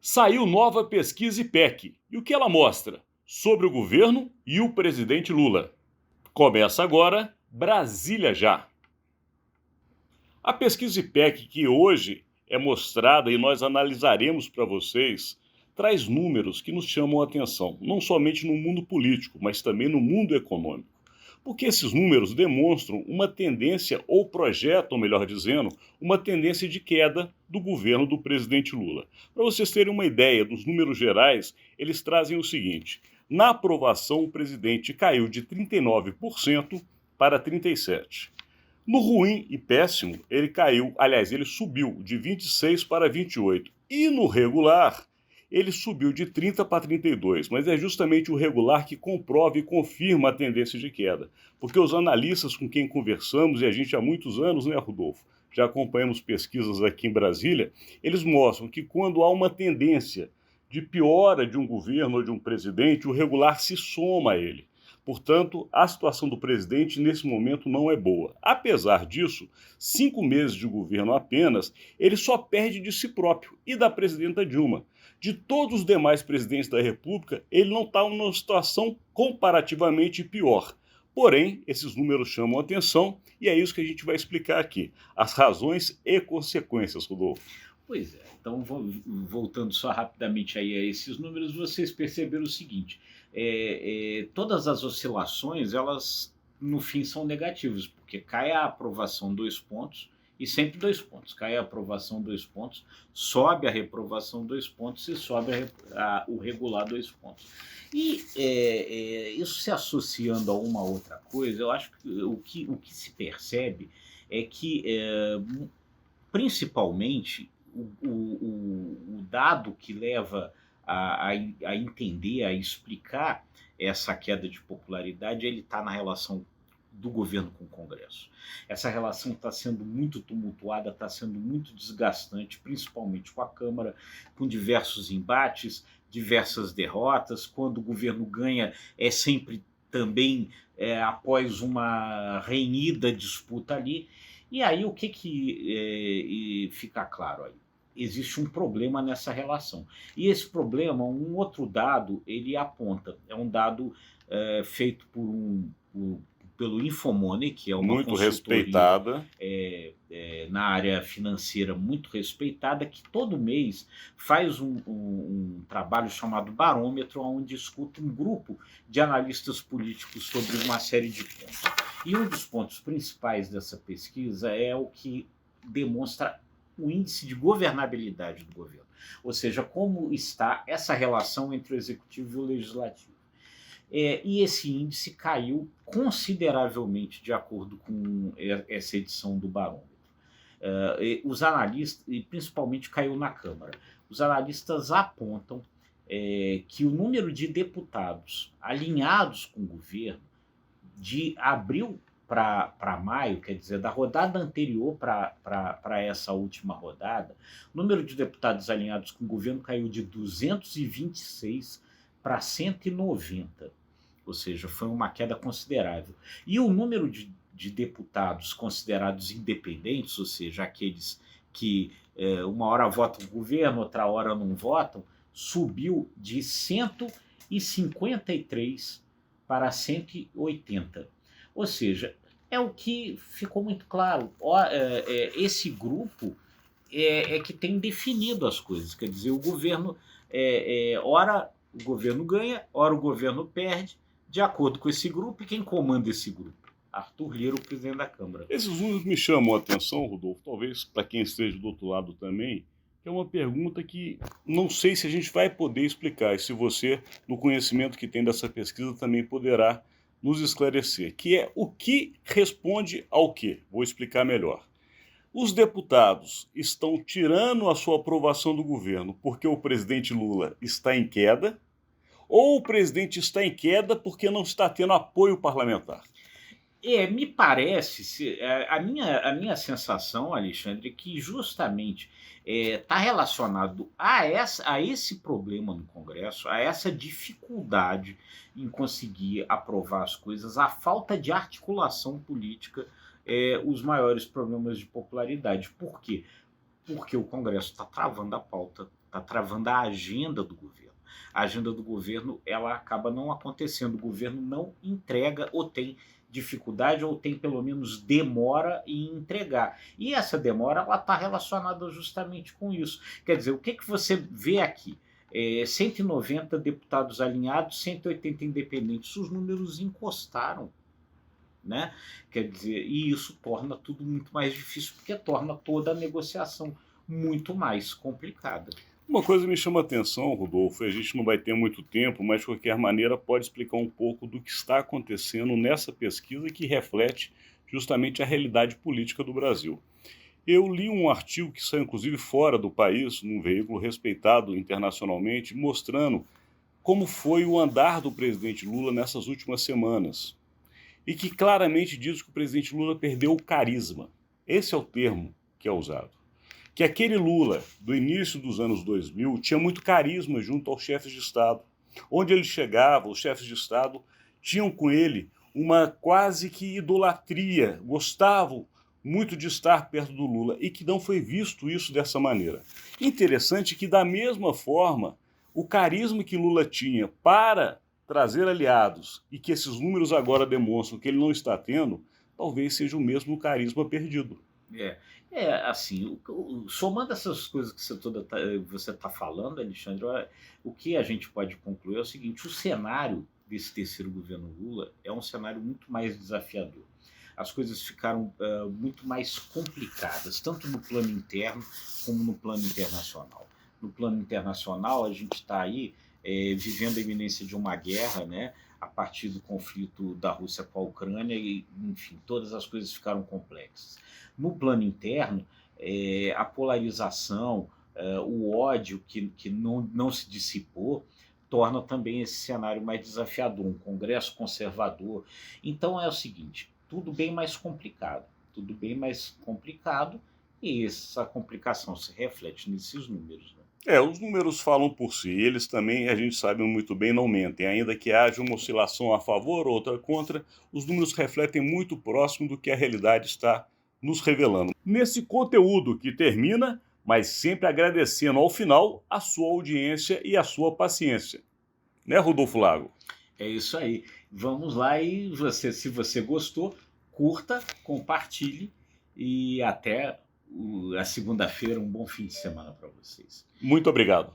Saiu nova pesquisa IPEC. E o que ela mostra? Sobre o governo e o presidente Lula. Começa agora Brasília Já. A pesquisa IPEC que hoje é mostrada e nós analisaremos para vocês, traz números que nos chamam a atenção, não somente no mundo político, mas também no mundo econômico. Porque esses números demonstram uma tendência, ou projetam, melhor dizendo, uma tendência de queda do governo do presidente Lula. Para vocês terem uma ideia dos números gerais, eles trazem o seguinte: na aprovação, o presidente caiu de 39% para 37%. No ruim e péssimo, ele caiu, aliás, ele subiu de 26 para 28. E no regular, ele subiu de 30 para 32, mas é justamente o regular que comprova e confirma a tendência de queda. Porque os analistas com quem conversamos, e a gente há muitos anos, né, Rodolfo? Já acompanhamos pesquisas aqui em Brasília, eles mostram que quando há uma tendência de piora de um governo ou de um presidente, o regular se soma a ele. Portanto, a situação do presidente nesse momento não é boa. Apesar disso, 5 meses de governo apenas, ele só perde de si próprio e da presidenta Dilma. De todos os demais presidentes da República, ele não está numa situação comparativamente pior. Porém, esses números chamam a atenção e é isso que a gente vai explicar aqui. As razões e consequências, Rodolfo. Pois é, então voltando só rapidamente aí a esses números, vocês perceberam o seguinte: todas as oscilações, elas no fim são negativas, porque cai a aprovação 2 pontos, e sempre 2 pontos, cai a aprovação 2 pontos, sobe a reprovação 2 pontos e sobe o regular 2 pontos. E isso se associando a uma outra coisa, eu acho que o que se percebe é que, principalmente, o dado que leva a entender, a explicar essa queda de popularidade, ele está na relação do governo com o Congresso. Essa relação está sendo muito tumultuada, está sendo muito desgastante, principalmente com a Câmara, com diversos embates, diversas derrotas. Quando o governo ganha, é sempre também após uma renhida disputa ali. E aí o que fica claro aí? Existe um problema nessa relação. E esse problema, um outro dado, ele aponta. É um dado feito pelo Infomoney, que é uma Muito consultoria respeitada. na área financeira muito respeitada, que todo mês faz um trabalho chamado Barômetro, onde escuta um grupo de analistas políticos sobre uma série de pontos. E um dos pontos principais dessa pesquisa é o que demonstra o índice de governabilidade do governo, ou seja, como está essa relação entre o executivo e o legislativo. E esse índice caiu consideravelmente de acordo com essa edição do Barômetro. Os analistas, e principalmente caiu na Câmara, os analistas apontam que o número de deputados alinhados com o governo de abril para maio, quer dizer, da rodada anterior para essa última rodada, o número de deputados alinhados com o governo caiu de 226 para 190, ou seja, foi uma queda considerável. E o número de deputados considerados independentes, ou seja, aqueles que uma hora votam no governo, outra hora não votam, subiu de 153 para 180. Ou seja, é o que ficou muito claro. Esse grupo que tem definido as coisas. Quer dizer, o governo, ora o governo ganha, ora o governo perde, de acordo com esse grupo. E quem comanda esse grupo? Arthur Lira, o presidente da Câmara. Esses números me chamam a atenção, Rodolfo, talvez para quem esteja do outro lado também, que é uma pergunta que não sei se a gente vai poder explicar, e se você, no conhecimento que tem dessa pesquisa, também poderá nos esclarecer, que é o que responde ao quê? Vou explicar melhor. Os deputados estão tirando a sua aprovação do governo porque o presidente Lula está em queda, ou o presidente está em queda porque não está tendo apoio parlamentar? Me parece, a minha sensação, Alexandre, é que justamente está relacionado a esse problema no Congresso, a essa dificuldade em conseguir aprovar as coisas, a falta de articulação política, os maiores problemas de popularidade. Por quê? Porque o Congresso está travando a pauta, está travando a agenda do governo. A agenda do governo ela acaba não acontecendo, o governo não entrega ou tem dificuldade ou tem pelo menos demora em entregar. E essa demora ela está relacionada justamente com isso. Quer dizer, o que, que você vê aqui? 190 deputados alinhados, 180 independentes, os números encostaram. Né? Quer dizer, e isso torna tudo muito mais difícil, porque torna toda a negociação muito mais complicada. Uma coisa me chama a atenção, Rodolfo, a gente não vai ter muito tempo, mas de qualquer maneira pode explicar um pouco do que está acontecendo nessa pesquisa que reflete justamente a realidade política do Brasil. Eu li um artigo que saiu inclusive fora do país, num veículo respeitado internacionalmente, mostrando como foi o andar do presidente Lula nessas últimas semanas. E que claramente diz que o presidente Lula perdeu o carisma. Esse é o termo que é usado. Que aquele Lula, do início dos anos 2000, tinha muito carisma junto aos chefes de Estado. Onde ele chegava, os chefes de Estado tinham com ele uma quase que idolatria, gostavam muito de estar perto do Lula, e que não foi visto isso dessa maneira. Interessante que, da mesma forma, o carisma que Lula tinha para trazer aliados, e que esses números agora demonstram que ele não está tendo, talvez seja o mesmo carisma perdido. Assim, somando essas coisas que você está falando, Alexandre, o que a gente pode concluir é o seguinte: o cenário desse terceiro governo Lula é um cenário muito mais desafiador. As coisas ficaram muito mais complicadas, tanto no plano interno como no plano internacional. No plano internacional, a gente está aí vivendo a iminência de uma guerra, né, a partir do conflito da Rússia com a Ucrânia, e, enfim, todas as coisas ficaram complexas. No plano interno, a polarização, o ódio que não se dissipou, torna também esse cenário mais desafiador, um Congresso conservador. Então é o seguinte, tudo bem mais complicado, e essa complicação se reflete nesses números, né? Os números falam por si, eles também, a gente sabe muito bem, não mentem. Ainda que haja uma oscilação a favor ou outra contra, os números refletem muito próximo do que a realidade está nos revelando. Nesse conteúdo que termina, mas sempre agradecendo ao final a sua audiência e a sua paciência. Né, Rodolfo Lago? É isso aí. Vamos lá e se você gostou, curta, compartilhe e até a segunda-feira. Um bom fim de semana para vocês. Muito obrigado.